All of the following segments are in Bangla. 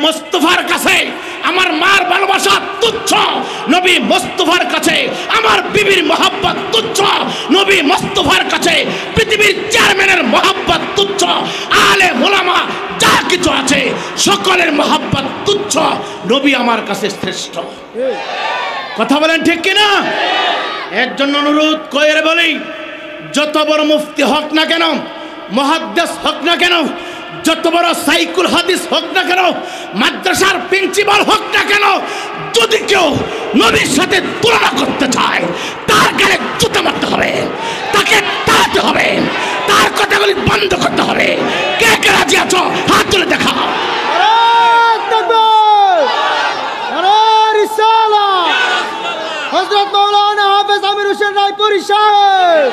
মুস্তাফার কাছে আমার মার ভালোবাসা তুচ্ছ, নবী মুস্তাফার কাছে আমার বিবির মহব্বত তুচ্ছ, নবী মুস্তাফার কাছে পৃথিবীর চেয়ারম্যানের মহব্বত তুচ্ছ, আলে ওলামা যা কিছু আছে সকলের মহব্বত তুচ্ছ, নবী আমার কাছে শ্রেষ্ঠ। কথা বলেন ঠিক কিনা? এর জন্য অনুরোধ করে বলি, যত বড় মুফতি হোক না কেন, মুহাদ্দিস হোক না কেন, যত বড় সাইকুল হাদিস হোক না কেন, মাদ্রাসার প্রিন্সিপাল হোক না কেন, যদি কেউ নবীর সাথে তুলনা করতে চায় তার গায়ে জুতা মারতে হবে, তাকে তাড়াতে হবে, তার কথাগুলি বন্ধ করতে হবে। কে কে রাজি আছো হাত তুলে দেখাও। হযরত মাওলানা হাফেজ আমির হোসেন রায়পুরী সাহেব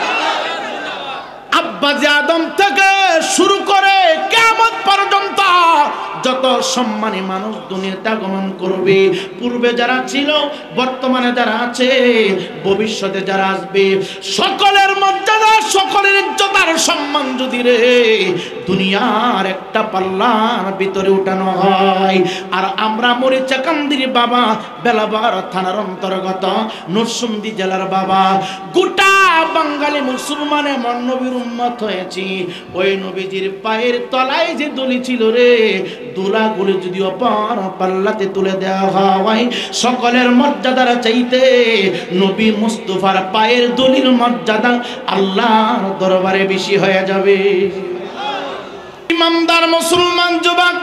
আব্বাজি আদম থেকে শুরু করে কিয়ামত পর্যন্ত যত সম্মানী মানুষ দুনিয়াতে আগমন করবে, পূর্বে যারা ছিল, বর্তমানে যারা আছে, ভবিষ্যতে যারা আসবে, সকলের মর্যাদা, সকলের ইজ্জত আর সম্মান যদি রে দুনিয়ার একটা পাল্লার ভিতরে উঠানো হয়, আর আমরা মরিচাকান্দির বাবা বেলাবার থানার অন্তর্গত নরসিংদী জেলার বাবা গোটা বাঙালি মুসলমান এমন নবীর উম্মত হয়েছি, ওই নবীজির পায়ের তলায় যে দলি ছিল রে, দুলাগুলি যদি অপর পাল্লাতে তুলে দেওয়া হয়, সকলের মর্যাদার চাইতে নবী মুস্তাফার পায়ের দলির মর্যাদা আল্লাহর দরবারে বেশি হয়ে যাবে। ইমানদার মুসলমান যুবক,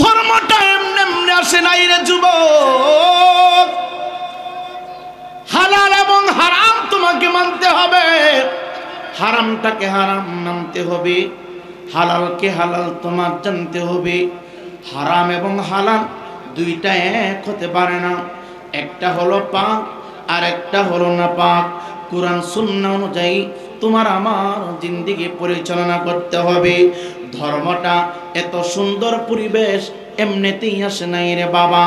ধর্মটা এমনি এমনি আসে নাই রে যুবক, হালাল এবং হারাম তোমাকে মানতে হবে, হারামটাকে হারাম মানতে হবে, হালালকে হালাল তোমার জানতে হবে। হারাম এবং হালাল দুইটা এক হতে পারে না, একটা হলো পাক আর একটা হলো না পাক। কুরআন সুন্নাহ অনুযায়ী তোমার আমার জিন্দেগি পরিচালনা করতে হবে। ধর্মটা এত সুন্দর পরিবেশ এমনিতেই আসে নাই রে বাবা,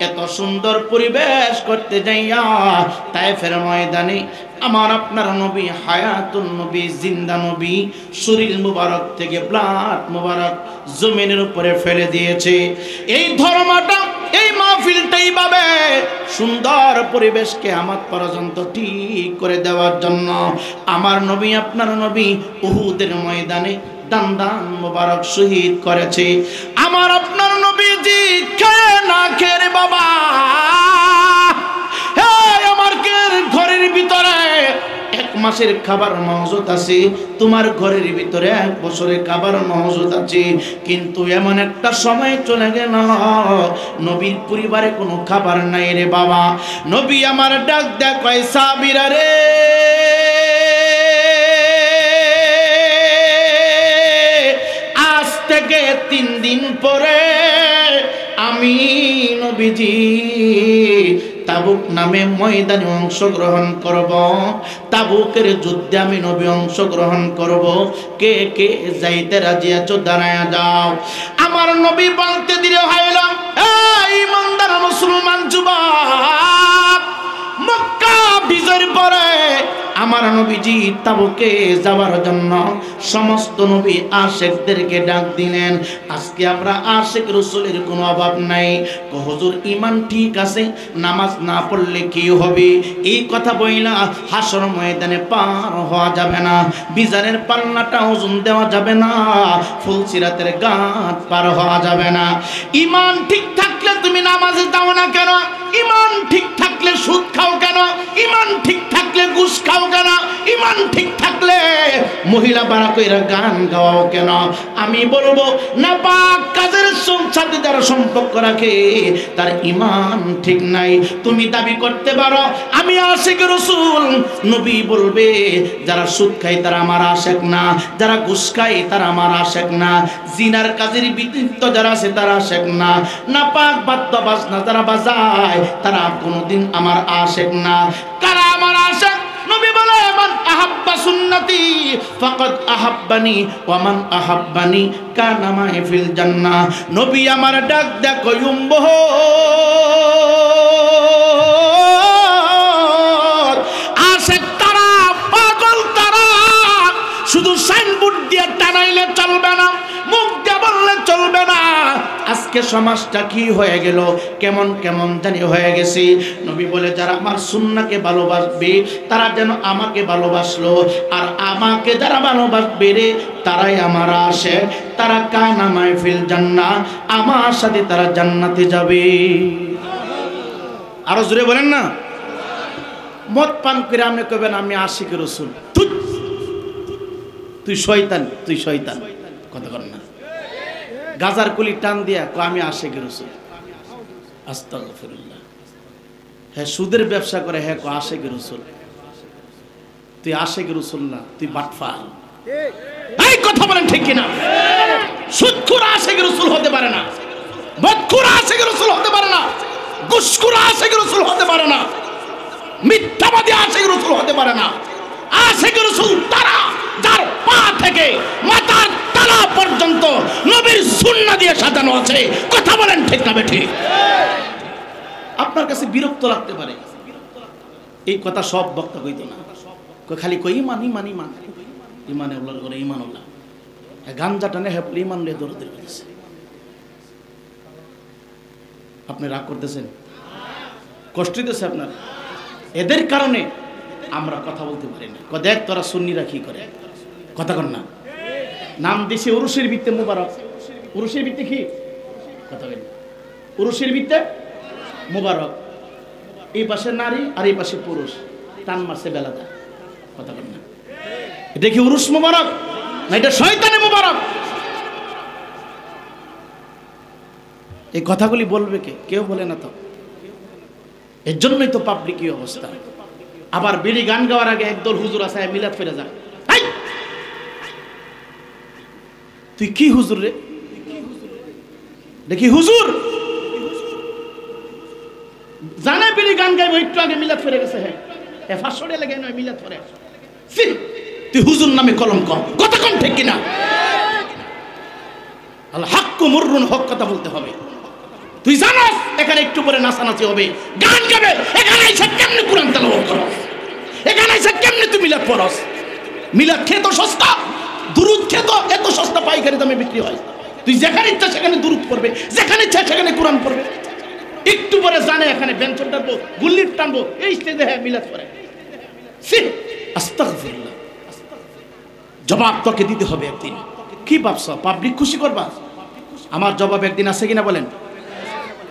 এত সুন্দর পরিবেশ করতে যাইয়া তায়েফের ময়দানে আমার আপনার নবী হায়াতুন নবী, জিন্দা নবী, শরীর মুবারক থেকে ব্লাড মুবারক জমিনের উপরে ফেলে দিয়েছে। এই ধর্মটা, এই মাহফিলটাই ভাবে সুন্দর পরিবেশকে আমার পর্যন্ত ঠিক করে দেওয়ার জন্য আমার নবী আপনার নবী উহুদের ময়দানে দান দান মুবারক শহীদ করেছে। আমার আপনার নবীজি খেয়ে না খেয়ে বাবা, আমার ঘরের ভিতরে এক মাসের খাবার মহজুদ আছে, তোমার ঘরের ভিতরে এক বছরের খাবার মহজুদ আছে, কিন্তু এমন একটা সময় চলে গেল নবীর পরিবারে কোনো খাবার নাই রে বাবা। নবী আমার ডাক দেয়, কয় সাহাবীরা রে, আজ থেকে 3 দিন পরে আমি নবীজি তাবুক নামে ময়দানে অংশগ্রহণ করব, তাবুকের যুদ্ধে আমি নবী অংশগ্রহণ করব, কে কে যাইতে রাজি আছো দাঁড়ায়া যাও। আমার নবী বলতে দিলে হইল, এই ইমানদার মুসলমান যুবক, মক্কা বিজয়ের পরে আমার নবীজি তাবুকে যাওয়ার জন্য সমস্ত নবী আশিকদেরকে ডাক দিলেন। আজকে আমরা আশিক রাসূলের কোনো অভাব নাই। হুজুর ঈমান ঠিক আছে, নামাজ না পড়লে কি হবে? এই কথা বইলা হাসর ময়দানে পার হওয়া যাবে না, বিজানের পাল্লাটা ওজন দেওয়া যাবে না, ফুলসিরাতের ঘাট পার হওয়া যাবে না। ঈমান ঠিক থাকলে তুমি নামাজে যাও না কেন? ঈমান ঠিক থাকলে সুদ খাও কেন? ঈমান ঠিক থাকলে ঘুষ খাও কেন? ঈমান ঠিক থাকলে মহিলা বাড়া কইরা গান গাওয়াও কেন? আমি বলবো না, পাক কাজের সাথে যারা সম্পর্ক রাখে তার ঈমান ঠিক নাই। তুমি দাবি করতে পারো আমি আশিক রাসূল, নবী বলবে যারা সুদ খায় তারা আমার আশিক না, যারা ঘুষ খায় তারা আমার আশিক না, জিনার কাজের বিতৃপ্ত যারা আছে তারা আশিক না, নাপাক বাদ্য বাজনা যারা বাজায় তারা কোনোদিন আমার আশিক না। কারা আমার আশিক? নবী বলে, মান আহাব্বা সুন্নতি ফাকাদ আহাব্বানি ওয়া মান আহাব্বানি কানা মাই ফিল জান্নাহ। নবী আমার ডাক দেখো উম্মহ, আশিক তারা, পাগল তারা। শুধু সাইনবোর্ড দিয়ে টানাইলে চলবে না, মুখ দিয়ে বললে চলবে না। আজকে আজকে সমাজটা কি হয়ে গেল, কেমন কেমন জানি হয়ে গেছে। নবী বলে যারা আমার সুন্নাহকে ভালোবাসবে তারা যেন আমাকে ভালোবাসলো, আর আমাকে যারা ভালোবাসবে রে তারাই আমার আসে, তারা কানা মাহফিল জান্নাহ, আমার সাথে তারা জান্নাতে যাবে। আরো জোরে বলেন না। মদ পান করে আপনি কবেন আমি আশিক রাসূল, তুই শয়তান, তুই শয়তান, কথা বল না। গাজার কুলি টান দিয়া কো আমি আশিক রাসূল, আস্তাগফিরুল্লাহ। হ্যাঁ সুদের ব্যবসা করে, হ্যাঁ কো আশিক রাসূল, তুই আশিক রাসূল না, তুই বাটফার। এই কথা বলেন ঠিক কিনা? সুদখোর আশিক রাসূল হতে পারে না, মদখোর আশিক রাসূল হতে পারে না, ঘুষখোর আশিক রাসূল হতে পারে না, মিথ্যাবাদী আশিক রাসূল হতে পারে না। আশিক রাসূল তারা যার পা থেকে মাথার তলা পর্যন্ত নবীর সুন্নাহ দিয়ে সাজানো আছে। কথা বলেন ঠিক না বেঠিক? আপনার কাছে বিরক্ত লাগতে পারে, এই কথা সব বক্তা কইতো না, খালি কই ইমান ইমান ইমান, ইমানে উল্লাহ করে ইমান উল্লাহ, গাঞ্জা টানে হেপলে ইমান নিয়ে দৌড়াদৌড়ি করতেছে। আপনি রাগ করতেছেন, কষ্ট দিতেছে আপনার, এদের কারণে আমরা কথা বলতে পারি না। দেখ তোরা সুন্নিরা কি করে, কথা কর না। নাম দিছে উরুসের ভিত্তে মুবারক, উরুসের ভিত্তে কি কথা বলেন, উরুসের ভিত্তে মুবারক, এই পাশে নারী আর এই পাশে পুরুষ, টান মারছে বেলাটা, কথা কর না। এটা কি উরুস মুবারক না এটা শয়তানে মুবারক? এই কথাগুলি বলবে কে? কেউ বলে না তো। এর জন্যই তো পাবলিক এই অবস্থা। আবার বিড়ি গান গাওয়ার আগে একদল হুজুর আছে মিলাদ ফেরে যায়। তুই কি হুজুর রে? দেখি হুজুর জানে বিড়ি গান গাইব, একটু আগে মিলাদ ফেরে গেছে। হ্যাঁ এ 500 টাকা লাগে নয় মিলাদ ফেরে। তুই হুজুর নামে কলঙ্ক, কথা কোন ঠিক কিনা? আল হাক্কু মুররুন, হক কথা বলতে হবে। তুই জানাস এখানে একটু পরে নাচানাচি হবে, গান গাবে, এখানে এসে কেমনে কোরআন তেলাওয়াত করস, এখানে এসে কেমনে তুই মিলাদ পড়স? মিলাদ খেত সস্তা, দুরুদ খেত এত সস্তা পাইকারি দামে বিক্রি হয়। তুই যেখানে ইচ্ছা সেখানে দুরুদ পড়বে, যেখানে ইচ্ছা সেখানে কোরআন পড়বে। একটু পরে জানে এখানে বেঞ্চন টানবো, গুল্লি টানবো, এই স্টেজে হ্যাঁ মিলাদ পড়ে। আস্তাগফিরুল্লাহ। জবাব তোকে দিতে হবে একদিন। কি ভাবছ পাবলিক খুশি করবা? আমার জবাব একদিন আছে কিনা বলেন?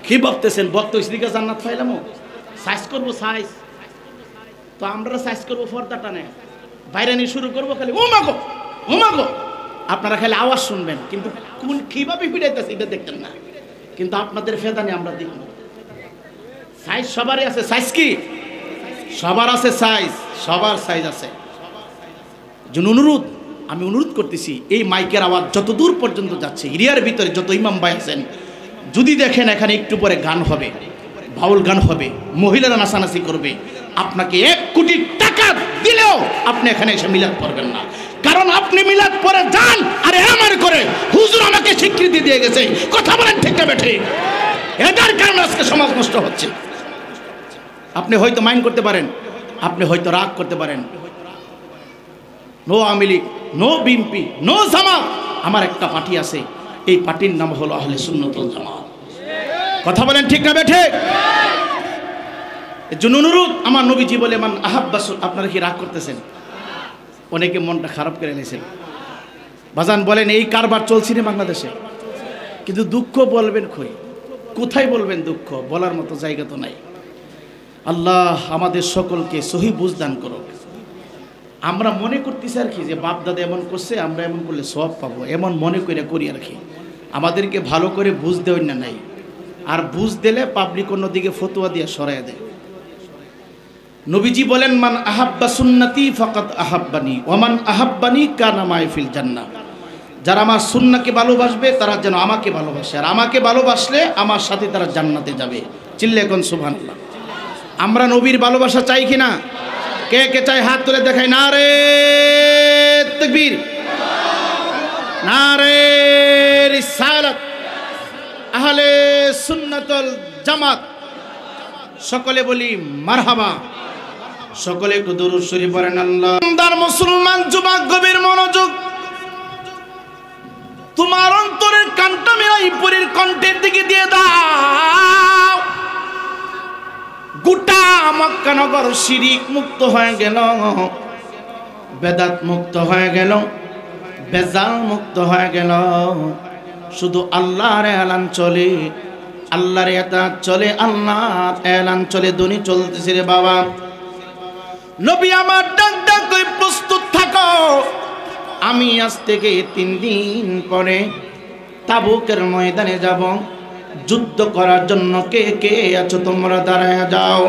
কি ভাবতেছেন বক্ত ইসলিকা জান্নাত পাইলাম, সাইজ করবো সাইজ তো আমরা সাইজ করবো, ফর্দা টানে বাইরে নিয়ে শুরু করবো, খালি ও মাগো ও মাগো। আপনারা খালি আওয়াজ শুনবেন, কিন্তু কোন কিভাবে ফিরাইতেছে এটা দেখতেন না। কিন্তু আপনাদের ফেদানে আমরা দেখব। সাইজ সবারই আছে, সাইজ কি সবার আছে, সাইজ সবার সাইজ আছে। অনুরোধ, আমি অনুরোধ করতেছি, এই মাইকের আওয়াজ যত দূর পর্যন্ত যাচ্ছে, এরিয়ার ভিতরে যত ইমাম ভাই আছেন, যদি দেখেন এখানে একটু পরে গান হবে, বাউল গান হবে, মহিলারা নাচানাচি করবে, আপনাকে 1 কোটি টাকা দিলেও আপনি এখানে এসে মিলাদ পড়বেন না। কারণ আপনি মিলাদ পড়ে যান আর আমার করে হুজুর আমাকে স্বীকৃতি দিয়ে গেছে। কথা বলেন ঠিক না বেঠে? এটার কারণে আজকে সমাজ নষ্ট হচ্ছে। আপনি হয়তো মাইন্ড করতে পারেন, আপনি হয়তো রাগ করতে পারেন, no Awami League, no BNP, no Jamaat, আমার একটা পার্টি আছে, এই পার্টির নাম হলো আহলে সুন্নাত ওয়াল জামাত। কথা বলেন ঠিক না বেঠে? এর জন্য অনুরোধ, আমার নবীজি বলে মান আহাব্বা, আপনারা কি রাগ করতেছেন? অনেকে মনটা খারাপ করে নিয়েছেন। বাজান বলেন এই কারবার চলছে না বাংলাদেশে, কিন্তু দুঃখ বলবেন কই, কোথায় বলবেন দুঃখ? বলার মতো জায়গা তো নাই। আল্লাহ আমাদের সকলকে সহি বুঝ দান করো। আমরা মনে করতেছি আর কি যে বাপ দাদা এমন করছে, আমরা এমন করলে সব পাবো, এমন মনে করে করি আর কি। আমাদেরকে ভালো করে বুঝ দেওয়ার না নাই, আর বুঝ দিলে পাবলিক অন্যদিকে ফতোয়া দিয়ে সরাই দেয়। নবীজি বলেন মান আহাব্বা সুন্নতি ফাকাদ আহাব্বানি ওয়া মান আহাব্বানি কানা মাই ফিল জান্নাহ। যারা আমার সুন্নাহকে ভালোবাসবে তারা যেন আমাকে ভালোবাসে, আর আমাকে ভালোবাসলে আমার সাথে তারা জান্নাতে যাবে। চিল্লে কোন সুবহানাল্লাহ। আমরা নবীর ভালোবাসা চাই কিনা? কে কে চাই হাত তুলে দেখাই। নারে তাকবীর, নারে রিসালাত, আহলে সুন্নাত ওয়াল জামাত। সকলে বলি মারহাবা। সকলে একটু দুরূদ শরীফ পড়েন। আল্লাহ মুসলমান যুবক গভীর মনোযোগ, তোমার অন্তরের কানটা মেলা রায়পুরের কণ্ঠের দিকে দিয়ে দাও। গোটা মক্কা নগর শিরিক মুক্ত হয়ে গেল, বেদাত মুক্ত হয়ে গেল, বেজাল মুক্ত হয়ে গেল। শুধু আল্লাহর এলান চলে, আল্লাহর ইতাআত চলে, আল্লাহর এলান চলে, দুনি চলতেছে রে বাবা। নবী আমার ডাক ডাক করে প্রস্তুত থাকো, আমি আজ থেকে 3 দিন পরে তাবুকের ময়দানে যাব যুদ্ধ করার জন্য। কে কে আছো তোমরা দাঁড়ায় যাও।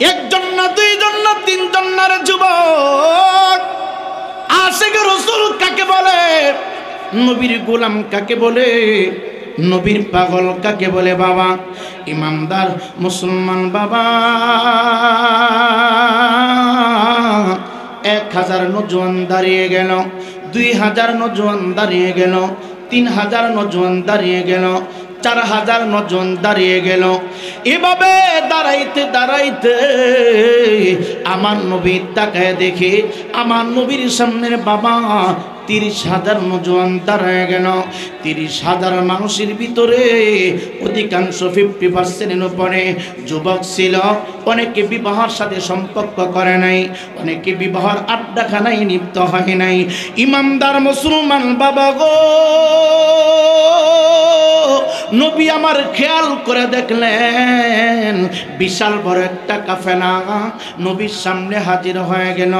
1 জন না 2 জন না 3 জন না রে যুবক। আশিক রাসূল কাকে বলে? নবীর গোলাম কাকে বলে? নবীর পাগল কাকে বলে বাবা? ইমানদার মুসলমান বাবা। 1000 নওজোয়ান দাঁড়িয়ে গেল, 2000 নওজোয়ান দাঁড়িয়ে গেল, 3000 নওজোয়ান দাঁড়িয়ে গেল, 4000 নওজোয়ান দাঁড়িয়ে গেল। এভাবে দাঁড়াইতে দাঁড়াইতে আমার নবী তাকায় দেখে আমার নবীর সামনের বাবা 30,000 নওজোয়ান দাঁড়ায় গেল। 30,000 মানুষের ভিতরে অধিকাংশ 50% উপরে যুবক ছিল। অনেকে বিবাহের সাথে সম্পর্ক করে নাই, অনেকে বিবাহের আড্ডাখানায় লিপ্ত হয় নাই। ইমানদার মুসলমান বাবা গো, নবী আমার খেয়াল করে দেখলেন বিশাল বড় একটা কাফেলা নবীর সামনে হাজির হয়ে গেল।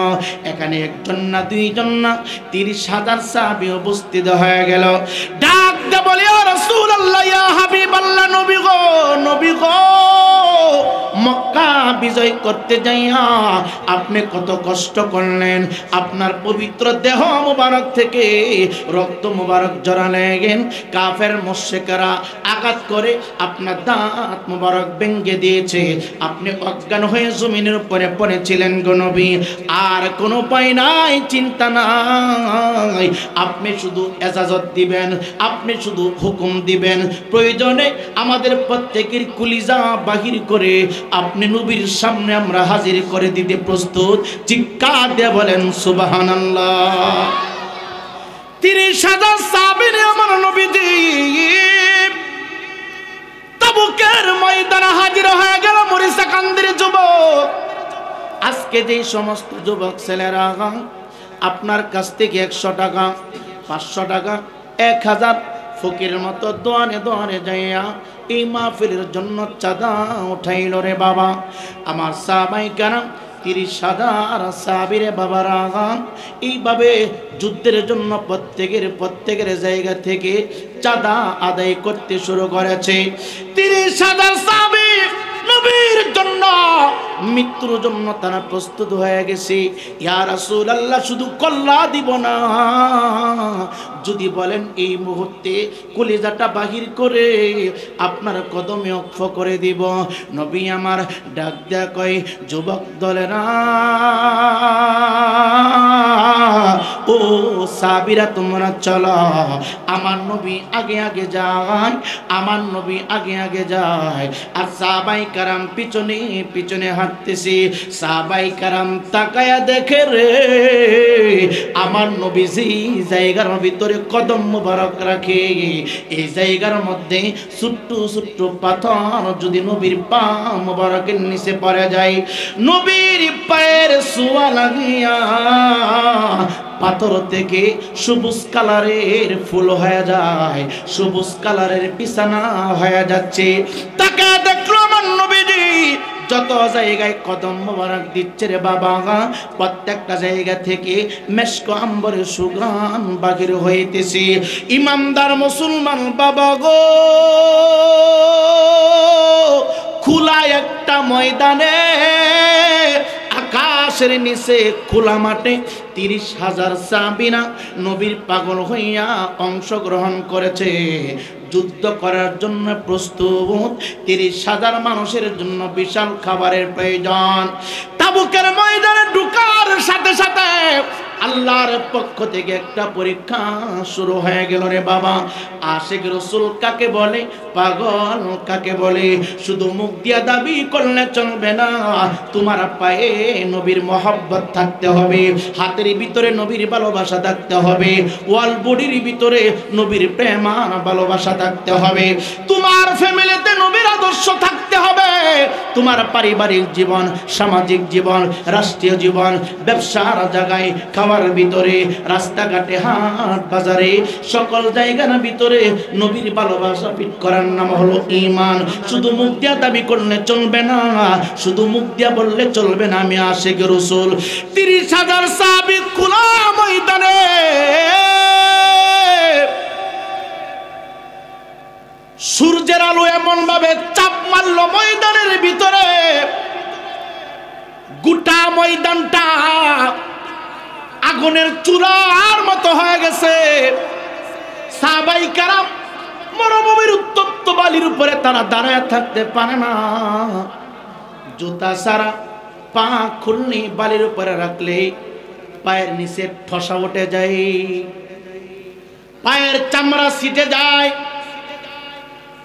এখানে 1 জন না 2 জন না 30,000 সাহাবী উপস্থিত হয়ে গেল। ডাক দে বলে, ইয়া রাসূলুল্লাহ, ইয়া হাবিবাল্লাহ, নবী গো, নবী গো, মক্কা বিজয় করতে যাইয়া আপনি কত কষ্ট করলেন। আপনার পবিত্র দেহ মুবারক থেকে রক্ত মুবারক ঝরালেন। কাফের মুশরিকরা আঘাত করে আপনার দাঁত মুবারক ভেঙে দিয়েছে। আপনি অজ্ঞান হয়ে জমিনের উপরে পড়েছিলেন গো নবী। আর কোনো উপায় নাই, চিন্তা নাই, আপনি শুধু ইজাজত দিবেন, আপনি শুধু হুকুম দিবেন। প্রয়োজনে আমাদের প্রত্যেকের কলিজা বাহির করে আপনি নবীর সামনে আমরা হাজির করে দিতে প্রস্তুত। চিৎকার দিয়ে বলেন সুবহানাল্লাহ। 30,000 সাহাবী আমার নবীজি তাবুকের ময়দানে হাজির হয়ে গেল। মরিসা কান্দির যুবক, আজকে যে সমস্ত যুবক ছেলেরা আপনার কাছ থেকে 100 টাকা, 500 টাকা, 1000 ফকির মতো দোয়ানে দোয়ানে যাইয়া এই মাহফিলের জন্য চাঁদা উঠাইল রে বাবা। আমার সাহাবায়ে কেরাম 30,000 সাহাবীরে বাবারা এইভাবে যুদ্ধের জন্য প্রত্যেকের জায়গা থেকে চাঁদা আদায় করতে শুরু করেছে। 30,000 সাহাবী নবীর জন্য মৃত্যুর জন্য তারা প্রস্তুত হয়ে গেছে। ইয়া রাসূলুল্লাহ, শুধু কল্লা দিব না, যদি বলেন এই মুহূর্তে কলিজাটা বাহির করে আপনার কদমে ওকফ করে দিব। নবী আমার ডাক দেয়া কয়, যুবক দলেরা, ও সাহাবীরা তোমরা চলো। আমার নবী আগে আগে যায়, আমার নবী আগে আগে যায়, আর সাহাবায়ে কেরাম পিছনে পিছনে হাঁটতেছে। সাহাবায়ে কেরাম তাকায়া দেখে রে আমার নবী যে জায়গার ভিতরে কদম মুবারক রাখে, এই জায়গার মধ্যে ছোট্ট ছোট্ট পাথর যদি নবীর পা মুবারকের নিচে পড়ে যায়, নবীর পায়ের ছোঁয়া লাগিয়া পাথর থেকে সবুজ কালারের ফুল হয়ে যায়, সবুজ কালারের বিছানা হয়ে যাচ্ছে। তাকে দেখলো আমার নবীজি যত জায়গায় কদম মোবারক দিচ্ছে রে বাবা, প্রত্যেকটা জায়গা থেকে মেশক আম্বরের সুঘ্রাণ বাহির হইতেছে। ইমানদার মুসলমান বাবা গো, খোলা একটা ময়দানে আকাশের নিচে খোলা মাঠে 30,000 সাহাবীরা নবীর পাগল হইয়া অংশগ্রহণ করেছে। যুদ্ধ করার জন্য প্রস্তুত। 30,000 মানুষের জন্য বিশাল খাবারের প্রয়োজন। তাবুকের ময়দানে ঢোকার সাথে সাথে আল্লাহর পক্ষ থেকে একটা পরীক্ষা শুরু হয়ে গেল রে বাবা। আশিক রাসূল কাকে বলে, পাগল কাকে বলে? শুধু মুখ দিয়া দাবি করলে চলবে না, তোমার পায়ে নবীর মহব্বত থাকতে হবে, হাতের ভিতরে নবীর ভালোবাসা থাকতে হবে, ওয়াল বডির ভিতরে নবীর প্রেম আর ভালোবাসা থাকতে হবে, তোমার ফ্যামিলিতে নবীর আদর্শ থাকতে হবে, তোমার পারিবারিক জীবন, সামাজিক জীবন, রাষ্ট্রীয় জীবন, ব্যবসার জায়গায়, খাওয়ার ভিতরে, রাস্তাঘাটে, হাট বাজারে, সকল জায়গার ভিতরে নবীর ভালোবাসা ফিট করার নাম হলো ঈমান। শুধু মুখ দিয়া দাবি করলে চলবে না, শুধু মুখ দিয়া বললে চলবে না আমি আশিক রাসূল। 30,000 সাহাবী খোলা ময়দানে সূর্যের আলো এমন ভাবে চাপ মারলো ময়দানের ভিতরে, গোটা ময়দানটা আগুনের চুলার মতো হয়ে গেছে। সাহাবাই কারাম মরুভূমির উত্তপ্ত বালির উপরে তারা দাঁড়ায় থাকতে পারে না, জুতা ছাড়া পা খুলনি বালির উপরে রাখলে পায়ের নিচে ঠসা উঠে যায়, পায়ের চামড়া ছিটে যায়,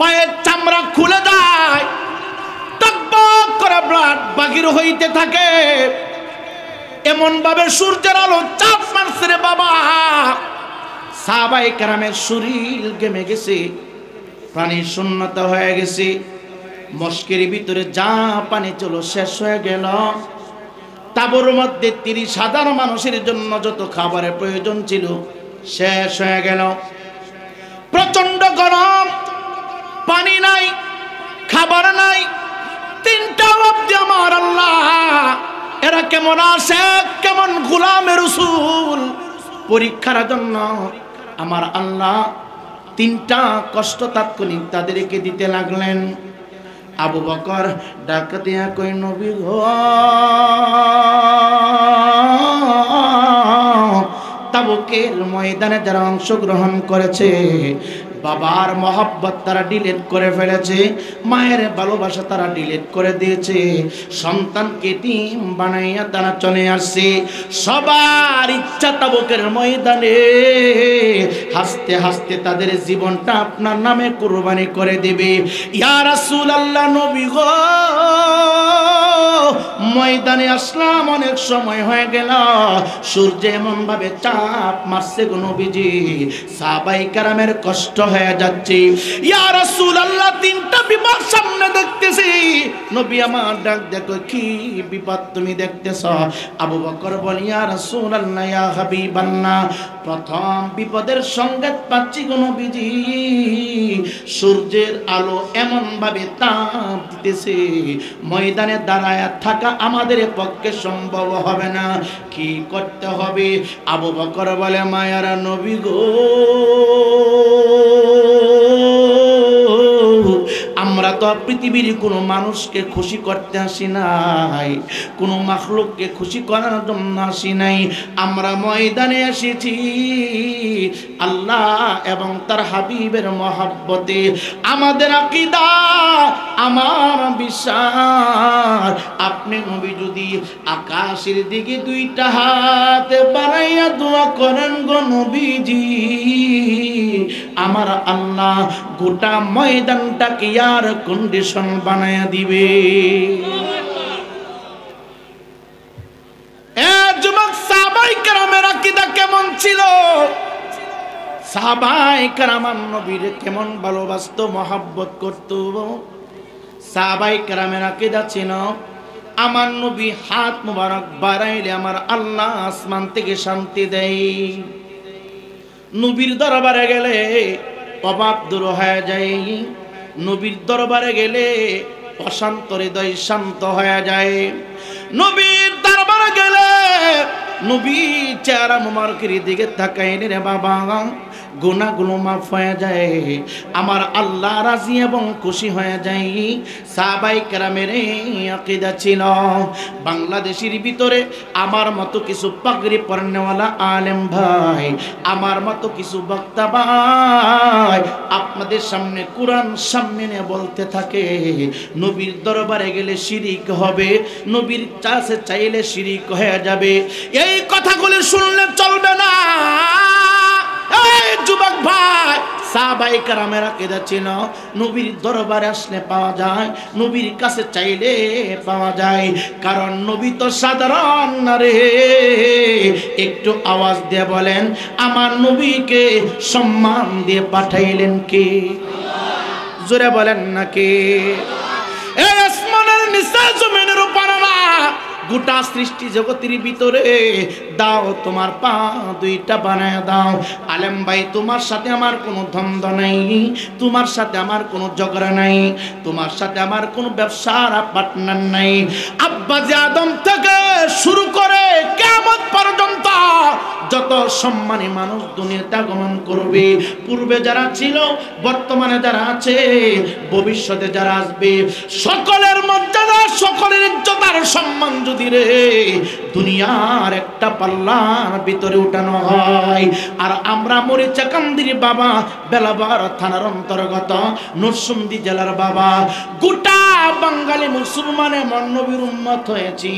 পায়ের চামড়া খুলে যায়, টকবক করে ব্লাড বাগির হইতে থাকে। এমন ভাবে সূর্যের আলো চাপ মারছে রে বাবা, সাহাবায়ে কেরামের শরীর ঘেমে গেছে, পানি শূন্যতা হয়ে গেছে, মস্কের ভিতরে যা পানি ছিল শেষ হয়ে গেল। তাঁবুর মধ্যে 30,000 মানুষের জন্য যত খাবারের প্রয়োজন ছিল শেষ হয়ে গেল। প্রচন্ড গরম, পানি নাই, খাবার নাই, 3টা অবধি আমার আল্লাহ এরা কেমন আশিক, কেমন গোলামে রাসূল পরীক্ষার জন্য আমার আল্লাহ 3টা কষ্ট তাৎক্ষণিক তাদেরকে দিতে লাগলেন। আবু বকর ডাক দিয়া কই নবী গো, তাবুকের ময়দানে যারা অংশগ্রহণ করেছে বাবার মহব্বত তারা ডিলিট করে ফেলেছে, মায়ের ভালোবাসা তারা ডিলিট করে দিয়েছে, সন্তানকে টিম বানাইয়া তারা চলে আসছে। সবার ইচ্ছা তাবুকের ময়দানে হাসতে হাসতে তাদের জীবনটা আপনার নামে কুরবানি করে দেবে। ইয়া রাসূলুল্লাহ, নবী গো, ময়দানে আসলাম, অনেক সময় হয়ে গেল, সূর্য এমন ভাবে চাপ মারছে গো নবীজি, সাহাবায়ে কেরামের কষ্ট হয়ে যাচ্ছে। ইয়া রাসূলুল্লাহ, 3টা বিপদ সামনে দেখতেছি। নবী আমার ডাক দেখো, কি বিপদ তুমি দেখতেছ? আবু বকর বলে, ইয়া রাসূলুল্লাহ, ইয়া হাবিবাল্লাহ, প্রথম বিপদের সংকেত পাচ্ছি গো নবীজি, সূর্যের আলো এমন ভাবে তাপ দিতেছে, ময়দানে দাঁড়ায় থাকা আমাদের পক্ষে সম্ভব হবে না, কি করতে হবে? আবু বকর বলে, মায়ার নবী গো, আমরা তো পৃথিবীর কোনো মানুষকে খুশি করতে আসি নাই, কোনো মাখলুককে খুশি করার জন্য আসি নাই, আমরা ময়দানে এসেছি আল্লাহ এবং তার হাবিবের মহব্বতে। আমাদের আকীদা, আমার বিশ্বাস, আপনি নবী যদি আকাশের দিকে 2টা হাত বাড়াইয়া দোয়া করেন গো নবীজি, আমার আল্লাহ গোটা ময়দানটাকে আর কন্ডিশন বানায়া দিবে। যুবক, সাহাবায়ে কেরামের আকীদা কেমন ছিল? সাহাবায়ে কেরাম নবীর কেমন ভালোবাসতো, মহব্বত করত? সাহাবায়ে কেরামের আকীদা ছিল, আমার নবী হাত মুবারক বাড়াইলে আমার আল্লাহ আসমান থেকে শান্তি দেয়, নবীর দরবারে গেলে অভাব দূর হয়ে যায়, নবীর দরবারে গেলে অশান্ত হৃদয় শান্ত হয়ে যায়, নবীর দরবারে গেলে নবী চেহারা মুবারকের দিকে তাকাইলে রে বাবা গুনাহগুলো মাফ হয়ে যায়, আমার আল্লাহ রাজি এবং খুশি হয়ে যায়। সাহাবায়ে কেরামের আকীদা ছিল। বাংলাদেশের ভিতরে আমার মতো কিছু পাগড়ি পরনেওয়ালা আলেম ভাই, আমার মতো কিছু বক্তা ভাই আপনাদের সামনে কোরআন সামনে নিয়ে বলতে থাকে নবীর দরবারে গেলে শিরিক হবে, নবীর কাছে চাইলে শিরিক হয়ে যাবে। এই কথাগুলো শুনলে চলবে না। এই যুবক ভাই, সাহাবায়ে কেরামের আকীদা ছিল নবীর দরবারে আসলে পাওয়া যায়, নবীর কাছে চাইলে পাওয়া যায়, কারণ নবী তো সাধারণ না রে। একটু আওয়াজ দিয়ে বলেন, আমার নবীকে সম্মান দিয়ে পাঠাইলেন কে? জোরে বলেন না কে? এই আসমানের নিচে জমিনের উপরে না, গোটা সৃষ্টি জগতের ভিতরে দাও তোমার পা দুইটা বানায় দাও। আলেম ভাই, তোমার সাথে আমার কোনো দ্বন্দ্ব নাই, তোমার সাথে আমার কোনো ঝগড়া নাই, তোমার সাথে আমার কোনো ব্যবসার পার্টনার নাই। আব্বা যে আদম থেকে শুরু করে কিয়ামত পর্যন্ত যত সম্মানী মানুষ দুনিয়াতে আগমন করবে, পূর্বে যারা ছিল, বর্তমানে যারা আছে, ভবিষ্যতে যারা আসবে, সকলের মর্যাদা, সকলের ইজ্জত আর সম্মান যদি রে দুনিয়ার একটা পাল্লার ভিতরে উঠানো হয়, আর আমরা মরিচাকান্দির বাবা, বেলাবার থানার অন্তর্গত নরসিংদী জেলার বাবা, গোটা বাঙালি মুসলমানে মন নবীর উম্মত হয়েছি।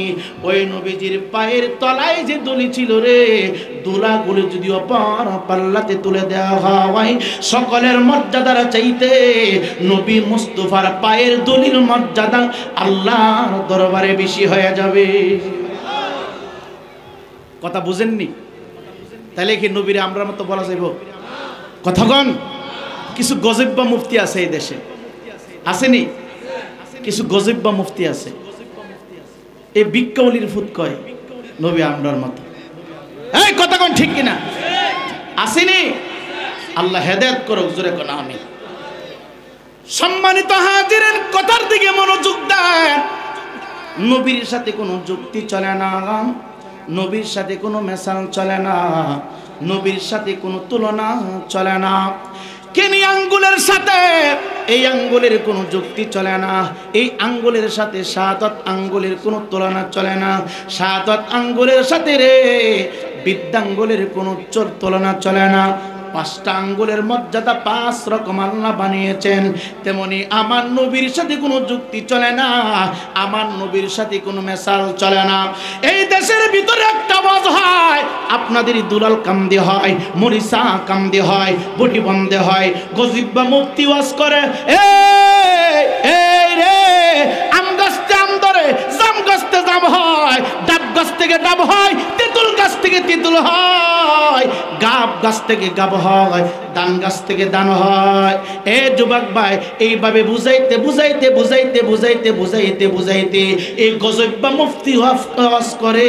ওই নবীজির পায়ের তলায় যে দলি ছিল রে, দুলাগুলো যদি অপর পাল্লাতে তুলে দেওয়া হয়, সকলের মর্যাদার চাইতে নবী মুস্তাফার পায়ের দলির মর্যাদা আল্লাহর দরবারে বেশি হয়ে যাবে। কথা বুঝেননি? তাহলে কি নবীরে আমরা মতো বলা যাইব? কথাগণ, কিছু গজব বা মুফতি আছে এই দেশে, আসেনি? কিছু গজব বা মুফতি আছে, এই বিজ্ঞাউলির ফুট কয় নবী আমরার মতো। এই কথাগণ ঠিক কিনা? আসেনি? আল্লাহ হেদায়েত করুক, জোরে কোন আমিন। সম্মানিত হাজিরিন, কথার দিকে মনোযোগ দেন। নবীর সাথে কোনো যুক্তি চলে না, নবীর সাথে কোনো মেশাল চলে না, নবীর সাথে কোনো তুলনা চলে না। কেনি আঙ্গুলের সাথে এই আঙ্গুলের কোনো যুক্তি চলে না, এই আঙ্গুলের সাথে শাহাদাত আঙ্গুলের কোনো তুলনা চলে না, শাহাদাত আঙ্গুলের সাথে রে বৃদ্ধাঙ্গুলের কোনো তুলনা চলে না। পাঁচটা আঙ্গুলের মর্যাদা পাঁচ রকম আল্লাহ বানিয়েছেন, তেমনি আমার নবীর সাথে কোনো যুক্তি চলে না, আমার নবীর সাথে কোনো মেশাল চলে না। এই দেশের ভিতরে একটা আওয়াজ হয়, আপনাদের দুলাল কামদি হয়, মরিসা কামদি হয়, বটি বন্ধে হয়, গজিব্বা মুফতি ওয়াজ করে, এই রে আম গাছতে আম ধরে, জাম গাছতে জাম হয়, ডাব গাছ থেকে ডাব হয়, তেঁতুল গাছ থেকে তেঁতুল হয়, গাব গাছ থেকে গাব হয়, দান গাছ থেকে দান হয়। এ যুবক ভাই, এইভাবে বুঝাইতে বুঝাইতে বুঝাইতে বুঝাইতে বুঝাইতে বুঝাইতে এই গজব্বা মুফতি ওয়াজ করে,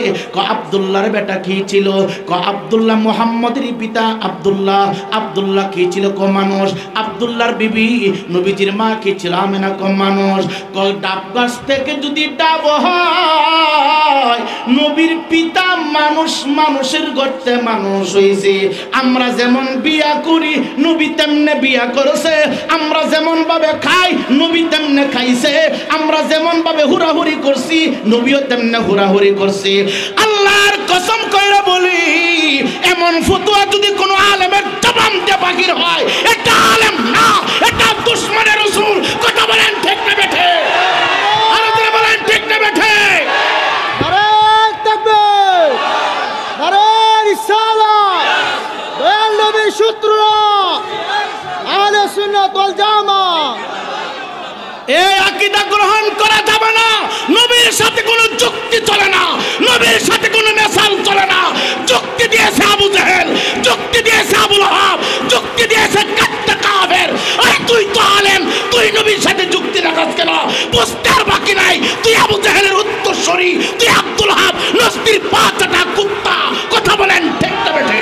আব্দুল্লাহর বেটা কি ছিল? আব্দুল্লাহ মুহাম্মদের পিতা আব্দুল্লাহ। আব্দুল্লাহ কি ছিল? মানুষ। আব্দুল্লাহর বিবি নবীজির মা কি ছিল? আমেনা মানুষ। ডাব গাছ থেকে যদি ডাব হয়, নবীর পিতা মানুষ, মানুষের গর্তে মানুষ হইছে। আমরা যেমন বিয়া করি, নবী তেমনে বিয়া করেছে। আমরা যেমন ভাবে খাই, নবী তেমনে খাইছে। আমরা যেমন ভাবে হুড়াহুড়ি করছি, নবীও তেমনে হুড়াহুড়ি করছে। আল্লাহর কসম কইরা বলি, এমন ফতোয়া যদি কোনো আলেমের জবান দিয়ে বাহির হয়, এটা আলেম না, এটা দুশমনের রাসূল। কথা বলেন ঠিক না বেঠে? আরো জোরে বলেন ঠিক না বেঠে? নারায়ে তাকবীর, নারায়ে রিসালাত, দয়াল নবীর সূত্ররা আহলে সুন্নাত ওয়াল জামাত। এই আকীদা গ্রহণ করা যাবে না। নবীর সাথে কোনো যুক্তি চলে না, নবীর সাথে কোনো মেশাল চলে না। যুক্তি দিয়েছে আবু জাহেল, যুক্তি দিয়েছে আবু লাহাব, যুক্তি দিয়েছে কাত্তা কাফের। আর তুই তো আলেম, তুই নবীর সাথে যুক্তি রাখাস কেন? বুঝতে আর বাকি নাই, তুই আবু জাহেলের উত্তরসূরি, তুই আব্দুল হাব নস্তির পাঁচটা কুত্তা। কথা বলেন ঠিক না বেঠে?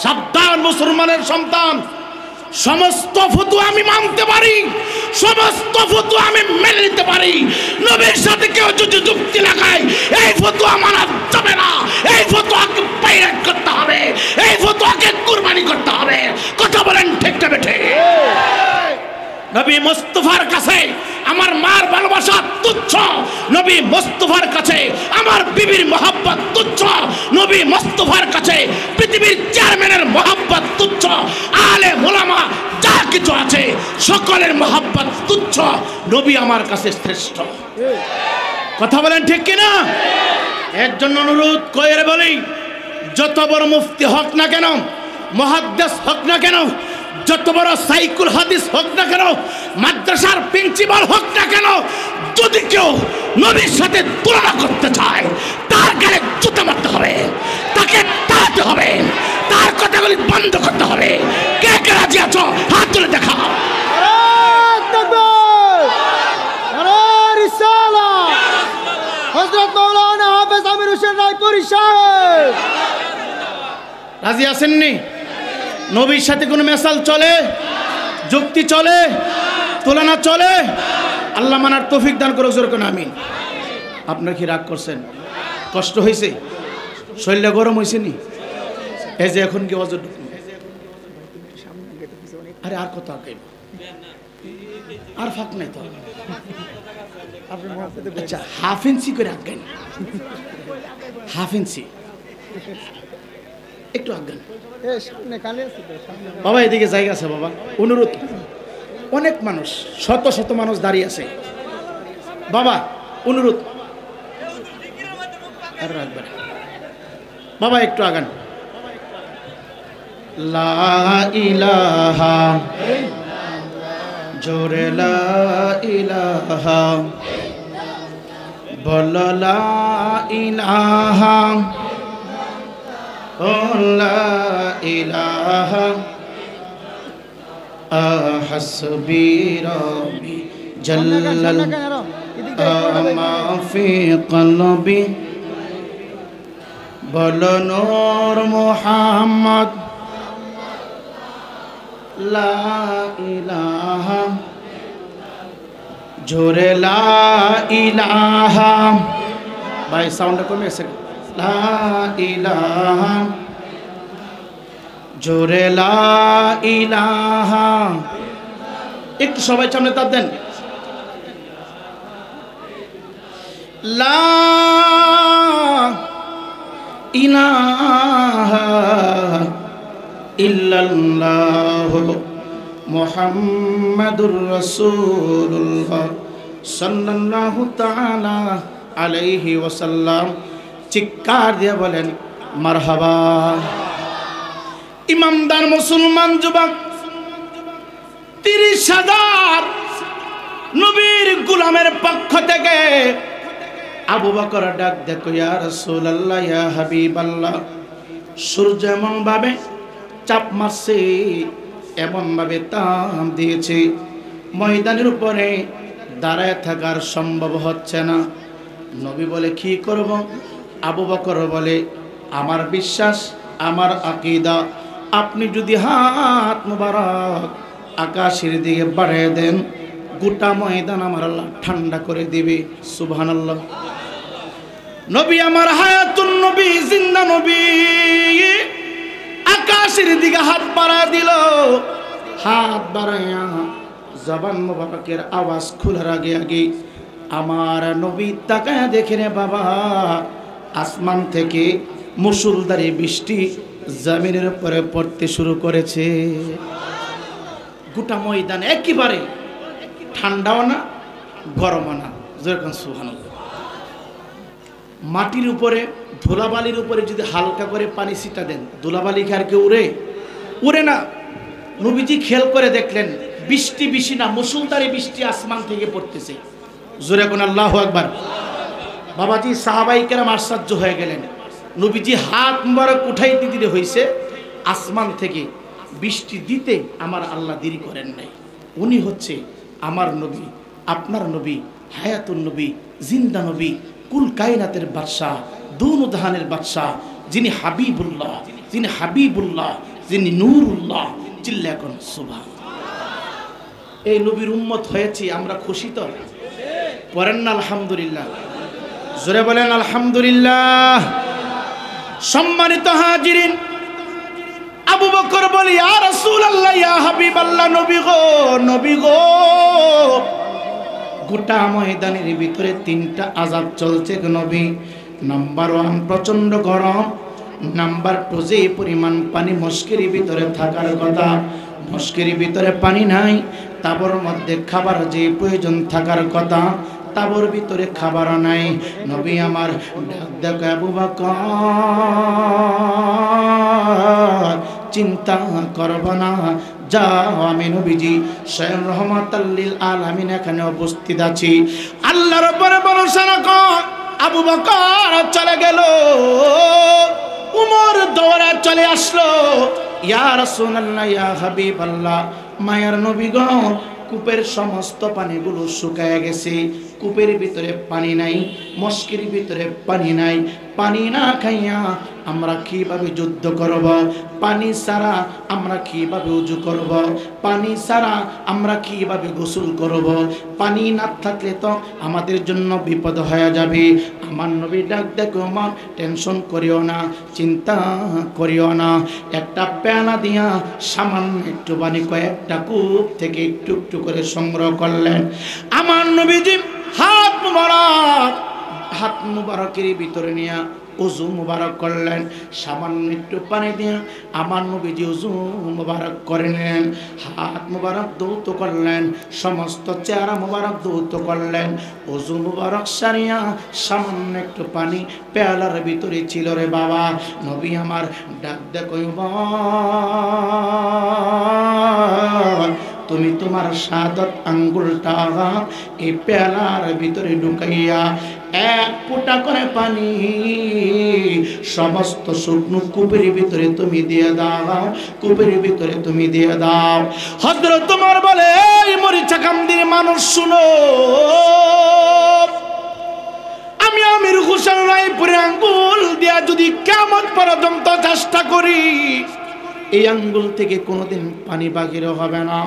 সাবধান মুসলমানের সন্তান, সমস্ত ফতোয়া আমি মানতে পারি, সমস্ত ফতোয়া আমি মেনে নিতে পারি। নবীর সাথে কেউ যদি যুক্তি লাগায়, এই ফতোয়া মানা যাবে না, এই ফতোয়াকে বাইরে করতে হবে, এই ফতোয়াকে কুরবানি করতে হবে। কথা বলেন ঠিক না বেঠে? নবী মুস্তাফার কাছে আমার মার ভালোবাসা তুচ্ছ, নবী মুস্তাফার কাছে আমার বিবির মহব্বত তুচ্ছ, নবী মুস্তাফার কাছে পৃথিবীর চেয়ারম্যানের মহব্বত তুচ্ছ, আলে ওলামা যা কিছু আছে সকলের মহব্বত তুচ্ছ, নবী আমার কাছে শ্রেষ্ঠ। কথা বলেন ঠিক কিনা? এর জন্য অনুরোধ করে বলি, যত বড় মুফতি হোক না কেন, মুহাদ্দিস হোক না কেন, যত বড় সাইকুল হাদিস হোক না কেন, মাদ্রাসার প্রিন্সিপাল হোক না কেন, যদি কেউ নবীর সাথে তুলনা করতে চায়, তার গায়ে জুতা মারতে হবে, তাকে তাড়াতে হবে, তার কথাগুলি বন্ধ করতে হবে। কে কে রাজি আছো হাত তুলে দেখাও। হযরত মাওলানা হাফেজ আমির হোসেন রায়পুরী সাহেব রাজি আছেননি? নবীর সাথে কোনো মেসাল চলে, যুক্তি চলে, তুলনা চলে? আল্লাহ মানার তৌফিক দান করুক, জোরে কোন আমিন। আপনার কি রাগ করছেন? কষ্ট হয়েছে? শরীরটা গরম হয়েছে নি? এই যে এখন কি অজর, আরে আর কত আগে, আর ফাঁক নাই তো। আচ্ছা, হাফ ইঞ্চি করে আজ্ঞান, হাফ ইঞ্চি একটু আজ্ঞান। বাবা এদিকে জায়গা আছে বাবা, অনুরোধ। অনেক মানুষ, শত শত মানুষ দাঁড়িয়ে আছে বাবা, অনুরোধ। আর রাখবেন বাবা, একটু আগান। লা ইলাহা, জোরে লা ইলাহা, বল লা ইলাহা, ও লা ইলাহা, হাসবি রব্বি জাল্লাল মা ফি কলবি, বল নূর মুহাম্মদ, লা ইলাহা, জোরে লা ইলাহা। ভাই সাউন্ডটা কমে গেছে। লা ইলাহা, জোরে লা ইলাহা। একটু সবাই সামনে তার দেন। লা ইলাহা ইল্লাল্লাহ মুহাম্মাদুর রাসূলুল্লাহ সাল্লাল্লাহু তাআলা আলাইহি ওয়াসাল্লাম। চিৎকার দিয়ে বলেন মারহাবা। ইমামদার মুসলমান যুবক 30,000 নবীর গোলামের পক্ষ থেকে আবু বকর ডাক দেখো, ইয়া রাসূলুল্লাহ, ইয়া হাবিবাল্লাহ। সূর্য এমন ভাবে চাপ মারছে, এমন ভাবে তাপ দিয়েছে, ময়দানের উপরে দাঁড়ায় থাকার সম্ভব হচ্ছে না। নবী বলে কি করব? আবু বকর বলে আমার বিশ্বাস, আমার আকীদা, আপনি যদি হাত মুবারক আকাশের দিকে বাড়িয়ে দেন, গোটা ময়দান আমার আল্লাহ ঠান্ডা করে দিবে। সুবহানাল্লাহ। নবী আমার হায়াতুন নবী, জিন্দা নবী, আকাশের দিকে হাত বাড়ায় দিল। হাত বাড়াইয়া জবান মুবারকের আওয়াজ খোলার আগে আগে আমার নবী তাকায় দেখে রে বাবা, আসমান থেকে মুষলধারে বৃষ্টি জমিনের উপরে পড়তে শুরু করেছে। গোটা ময়দান একেবারে ঠান্ডাও না গরমও না। যেরকম সুবহানাল্লাহ। মাটির উপরে, ধুলাবালির উপরে যদি হালকা করে পানি ছিটা দেন, ধুলাবালি কি আর কেউ উড়ে? উড়ে না। নবীজি খেয়াল করে দেখলেন বৃষ্টি বেশি না, মুষলধারে বৃষ্টি আসমান থেকে পড়তেছে। জোরে কোন আল্লাহু আকবার। বাবাজি সাহাবাই কেরাম আশ্চর্য হয়ে গেলেন। নবীজি হাত মুবারক উঠাইতে দিতে হয়েছে, আসমান থেকে বৃষ্টি দিতে আমার আল্লাহ দেরি করেন নাই। উনি হচ্ছে আমার নবী, আপনার নবী, হায়াতুন নবী, জিন্দা নবী, কুল কায়নাতের বাদশাহ, দুনুদাহানের বাদশাহ, যিনি হাবিবুল্লাহ, যিনি হাবিবুল্লাহ, যিনি নূরুল্লাহ। চিল্লা কোন সুবহান। এই নবীর উম্মত হয়েছি, আমরা খুশি তো? পড়েন না আলহামদুলিল্লাহ, জোরে বলেন আলহামদুলিল্লাহ। সম্মানিত হাজিরিন, আবু বকর বলি, ইয়া রাসূলুল্লাহ, ইয়া হাবিবাল্লাহ, নবী গো, নবী গো, গোটা ময়দানের ভিতরে তিনটা আযাব চলছে গো নবী। নাম্বার 1 প্রচন্ড গরম, নাম্বার 2 যে পরিমাণ পানি মস্কের ভিতরে থাকার কথা, মস্কের ভিতরে পানি নাই, তাবর মধ্যে খাবার যে প্রয়োজন থাকার কথা, তাবর ভিতরে খাবার নাই। নবী আমার ডাক দেয়, আবু বকর চিন্তা করব না, যাও, আমি নবীজি স্বয়ং রহমাতাল লিল আলামিন এখানে উপস্থিত আছি। আল্লাহর উপরে ভরসা রাখো। আবু বকর চলে গেল, উমর দৌড়ে চলে আসলো, ইয়া রাসূলুল্লাহ, ইয়া হাবিবাল্লাহ, মায়ার নবী গো, কূপের সমস্ত পানিগুলো শুকায় গেছে, কূপের ভিতরে পানি নাই, মস্কের ভিতরে পানি নাই, পানি না খাইয়া আমরা কিভাবে যুদ্ধ করব, পানি ছাড়া আমরা কিভাবে উযু করব, পানি ছাড়া আমরা কিভাবে গোসল করব, পানি না থাকলে তো আমাদের জন্য বিপদ হয়ে যাবে। আমার নবী ডাক দেখো, মা টেনশন করিও না, চিন্তা করিও না, একটা পেয়ালা দিয়া সামান্য একটু পানি কয়েকটা কূপ থেকে একটু একটু করে সংগ্রহ করলেন। আমার নবীজি হাত মুবারকের ভিতরে নিয়ে উযু মুবারক করলেন, সামান্য একটু পানি দিয়ে আমার নবীজি উযু মুবারক করে নিলেন, হাত মুবারক ধৌত করলেন, সমস্ত চেহারা মুবারক ধৌত করলেন, উযু মুবারক সারিয়া সামান্য একটু পানি পেয়ালার ভিতরে ছিল রে বাবা। নবী আমার ডাক দেখো, তুমি তোমার শাহাদাত আঙ্গুলটা এই পেয়ালার ভিতরে ঢুকাইয়া এক ফোঁটা করে পানি সমস্ত শুকনো কূপের ভিতরে তুমি দিয়ে দাও, কূপের ভিতরে তুমি দিয়ে দাও। হযরত ওমর বলে, এই মরিচাকান্দির মানুষ শুনো, আমি আমির হোসেন রায়পুরে আঙ্গুল দিয়া যদি কিয়ামত পর্যন্ত চেষ্টা করি, এই আঙ্গুল থেকে কোনোদিন পানি বাহির হবে না,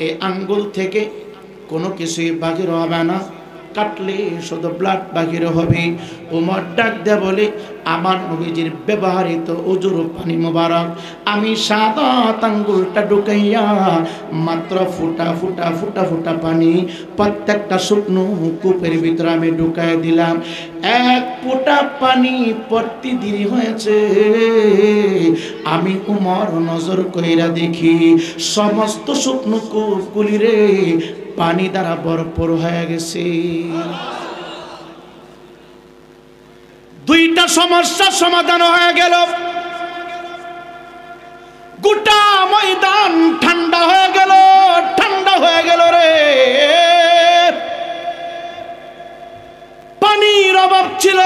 এই আঙ্গুল থেকে কোনো কিছুই বাহির হবে না, কাটলে শুধু ব্লাড বাহির হবে। ওমর ডাক দেয়া বলে, আমার নবীজির ব্যবহৃত উজুর পানি মোবারক আমি শাহাদাত আঙ্গুলটা ঢুকাইয়া মাত্র ফুটা ফুটা ফুটা ফুটা পানি প্রত্যেকটা শুকনো কূপের ভিতরে আমি ঢুকাই দিলাম। এক ফোঁটা পানি পড়তে দেরি হয়েছে, আমি উমর নজর কইরা দেখি সমস্ত শুকনো কূপগুলি রে পানি দ্বারা ভরপুর হয়ে গেছে। দুইটা সমস্যার সমাধান হয়ে গেল, গোটা ময়দান ঠান্ডা হয়ে গেল, ঠান্ডা হয়ে গেল রে। পানির অভাব ছিল,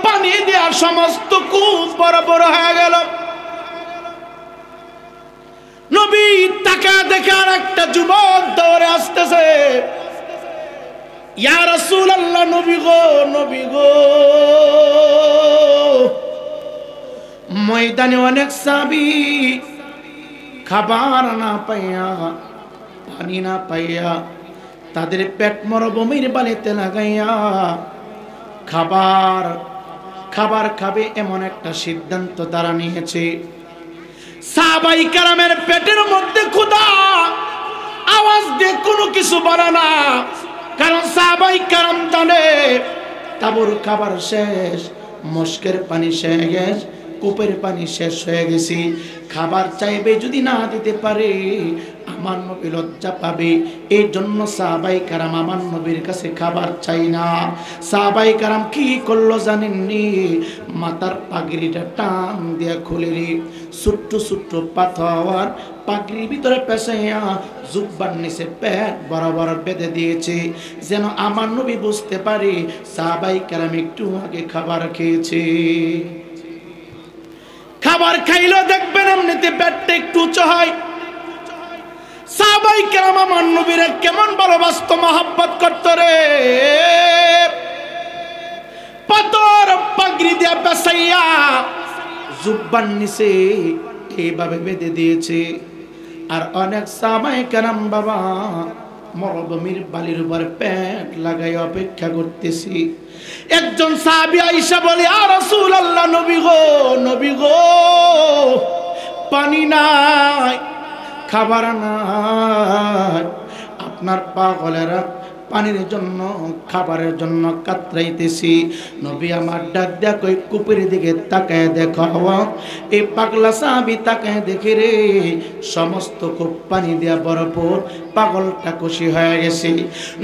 পানি দেওয়া সমস্ত কূপ বরাবর হয়ে গেল। নবী তাকা দেখে আর একটা যুবক দৌড়ে আসতেছে, ইয়া রাসূলুল্লাহ, নবী গো, নবী গো। ময়দানে অনেক সাহাবী খাবার না পাইয়া, পানি না পাইয়া, তাদের পেট মরুভূমির বালিতে লাগাইয়া খাবার খাবে এমন একটা সিদ্ধান্ত তারা নিয়েছে। সাহাবায়ে কেরামের পেটের মধ্যে ক্ষুধা, আওয়াজ দিয়ে কোনো কিছু বলে না, কারণ সাহাবায়ে কেরাম জানে তাবুর খাবার শেষ, মস্কের পানি শেষ, কূপের পানি শেষ হয়ে গেছে। খাবার চাইবে, যদি না দিতে পারে আমার নবী লজ্জা পাবে। এই জন্য সাহাবায়ে কেরাম আমার নবীর কাছে খাবার চাই না। সাহাবায়ে কেরাম কি করলো জানেননি? মাথার পাগড়িটা টান দিয়ে খুলে ছোট্ট ছোট্ট পাথর পাগড়ির ভিতরে পেঁচাইয়া জুব্বার নিচে পেট বরাবর বেঁধে দিয়েছে, যেন আমার নবী বুঝতে পারে সাহাবায়ে কেরাম একটু আগে খাবার খেয়েছে। খাবার খাইলো দেখবেন এমনিতে পেটটা একটু উঁচু হয়। সাহাবায়ে কেরাম আমার নবীরে কেমন ভালোবাসতো, মহব্বত করতো রে। পাথর পাগড়ি দিয়া পেঁচাইয়া জুব্বার নিচে এইভাবে বেঁধে দিয়েছে। আর অনেক সাহাবায়ে কেরাম বাবা মরুভূমির বালির উপর পেট লাগাই অপেক্ষা করতেছি। একজন সাহাবী আয়েশা বলে, ইয়া রাসূলুল্লাহ, নবী গো পানি নাই, খাবার নাই, আপনার পাগলেরা পানির জন্য খাবারের জন্য কাতরাইতেছি। নবী আমার ডাক দেয়া কই কূপের দিকে তাকায় দেখো। এই পাগলা সাহাবী তাকায় দেখে রে সমস্ত কূপ পানি দিয়া ভরপুর, পাগলটা খুশি হয়ে গেছে।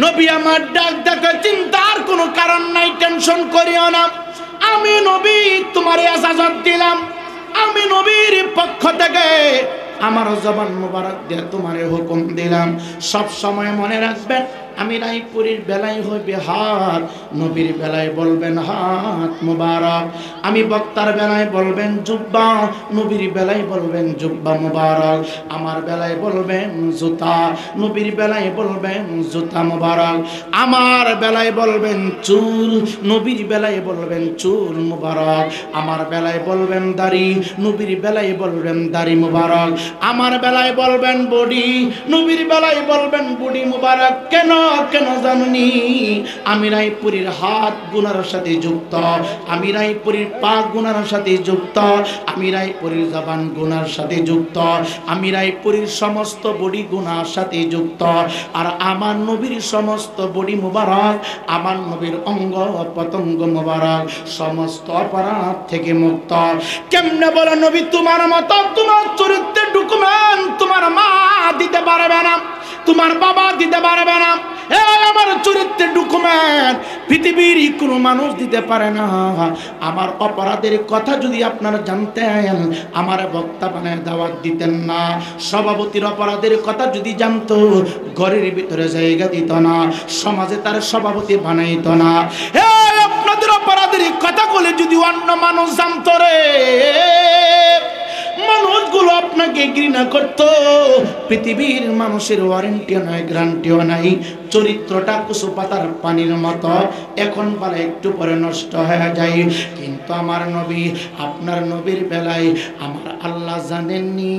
নবী আমার ডাক দেখো, চিন্তার কোনো কারণ নাই, টেনশন করিও না, আমি নবী তোমার ইজাজত দিলাম, আমি নবীর পক্ষ থেকে আমার জবান মুবারক দিয়ে তোমারে হুকুম দিলাম। সব সময় মনে রাখবেন, আমি রায়পুরীর বেলায় হইবে হাত, নবীর বেলায় বলবেন হাত মুবারক। আমি বক্তার বেলায় বলবেন জুব্বা, নবীর বেলায় বলবেন জুব্বা মুবারক। আমার বেলায় বলবেন জুতা, নবীর বেলায় বলবেন জুতা মুবারক। আমার বেলায় বলবেন চুল, নবীর বেলায় বলবেন চুল মুবারক। আমার বেলায় বলবেন দাড়ি, নবীর বেলায় বলবেন দাড়ি মুবারক। আমার বেলায় বলবেন বডি, নবীর বেলায় বলবেন বডি মুবারক। কেন জানি আমি রায়পুরীর হাত গুনার সাথে যুক্ত, আমি রায়পুরীর পা গুনার সাথে যুক্ত, আমি রায়পুরীর জবান গুনার সাথে যুক্ত, আমি রায়পুরীর সমস্ত বডি গুনার সাথে যুক্ত। আর আমার নবীর সমস্ত বডি মুবারক, আমার নবীর অঙ্গ পতঙ্গ মুবারক সমস্ত অপরাধ থেকে মুক্ত। কেমনে বলো নবী তোমার মতো, তোমার চরিত্রের ডকুমেন্ট তোমার মা দিতে পারবে না, তোমার বাবা দিতে পারবে না, আমার চরিত্রের ডকুমেন্ট পৃথিবীর কোনো মানুষ দিতে পারে না। আমার অপরাধের কথা যদি আপনারা জানতেন, আমার বক্তা বানায় দাওয়াত দিতেন না। সভাপতির অপরাধের কথা যদি জানতো, ঘরের ভিতরে জায়গা দিত না, সমাজে তার সভাপতি বানাইত না। আপনাদের অপরাধের কথাগুলি যদি অন্য মানুষ জানতো রে, মানুষগুলো আপনাকে ঘৃণা করত। পৃথিবীর মানুষের ওয়ারেন্টিও নাই, গ্যারান্টিও নাই, চরিত্রটা কুসু পাতার পানির মতো, এখন বলে একটু পরে নষ্ট হয়ে যায়। কিন্তু আমার নবী, আপনার নবীর বেলায় আমার আল্লাহ জানেননি,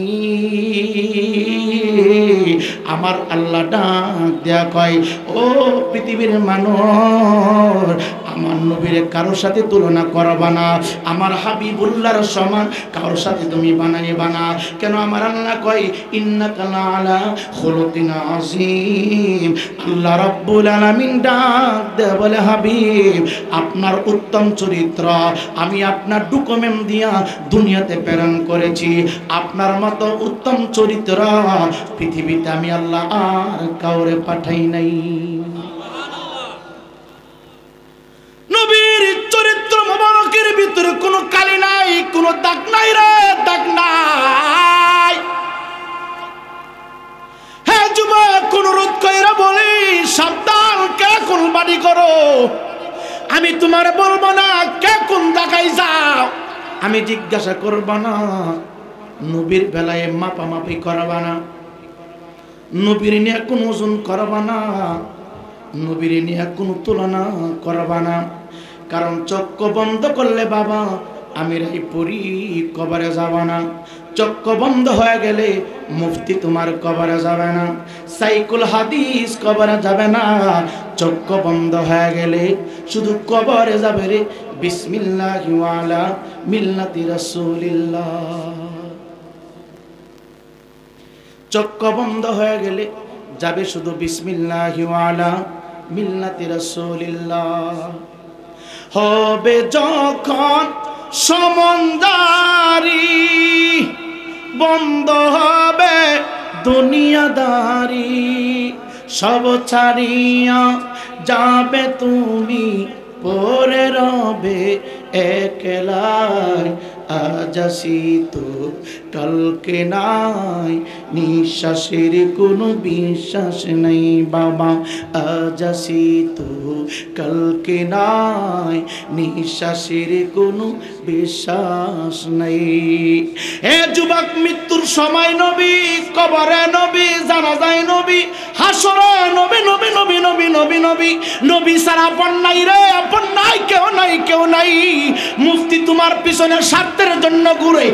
আমার আল্লাহ ডাক দেয়া কয়, ও পৃথিবীর মানুষ, আমার নবীর কারোর সাথে তুলনা করবা না, আমার হাবিবুল্লাহর সমান কারোর সাথে তুমি বানাইবা না। কেন আমার আল্লাহ কয়, ইন্নাকা লাআলা খুলুকিন আযীম। আল্লাহ রাব্বুল আলামিন ডাক দেয়া বলে, হাবিব আপনার উত্তম চরিত্র আমি আপনার ডকুমেন্ট দিয়া দুনিয়াতে প্রেরণ করেছি। আপনার মতো উত্তম চরিত্র পৃথিবীতে আমি আল্লাহ আর কাউরে পাঠাই নাই। নবীর চরিত্র মোবারকের ভিতরে কোনো কালি নাই, কোনো দাগ নাই রে, দাগ নাই। হ্যাঁ যুবক, কোন রোধ কইরা বলি, সাবধান, কে কোন বাড়ি করো, আমি তোমার বলবো না কে কোন জায়গায় যাও, আমি জিজ্ঞাসা করব না। নবীর বেলায় মাপামাপি করবা না, নবীর নিয়ে কোনো ওজন করবা না, নবীর নিয়ে কোনো তুলনা করবা না। কারণ চক্ষু বন্ধ করলে বাবা আমি রায়পুরি কবরে যাব না, চক্ষু বন্ধ হয়ে গেলে মুফতি তোমার কবরে যাবে না, সাইকুল হাদিস কবরে যাবে না। চক্ষু বন্ধ হয়ে গেলে শুধু কবরে যাবে রে বিসমিল্লাহি ওয়া আলা মিল্লাতি রাসূলিল্লাহ। চক্ষু বন্ধ হয়ে গেলে যাবে শুধু বিসমিল্লাহি ওয়া আলা মিল্লাতি রাসূলিল্লাহ। হবে যখন সমন্দারি, বন্ধ হবে দুনিয়াদারি, সব ছাড়িয়া যাবে তুমি, পরে রবে একলাই। আজ আসি তো কালকে নাই, নিঃশ্বাসের কোনো বিশ্বাস নেই বাবা। আজ আসি তো কালকে নাই, নিঃশ্বাসের কোনো বিশ্বাস নেই। হে যুবক, মৃত্যুর সময় নবী, কবরে নবী, জানাজায় নবী, হাসরে নবী, নবী নবী নবী নবী নবী নবী ছাড়া আপন নাই রে, আপন নাই, কেউ নাই, কেউ নাই। মুফতি তোমার পিছনে স্বার্থের জন্য ঘুরে,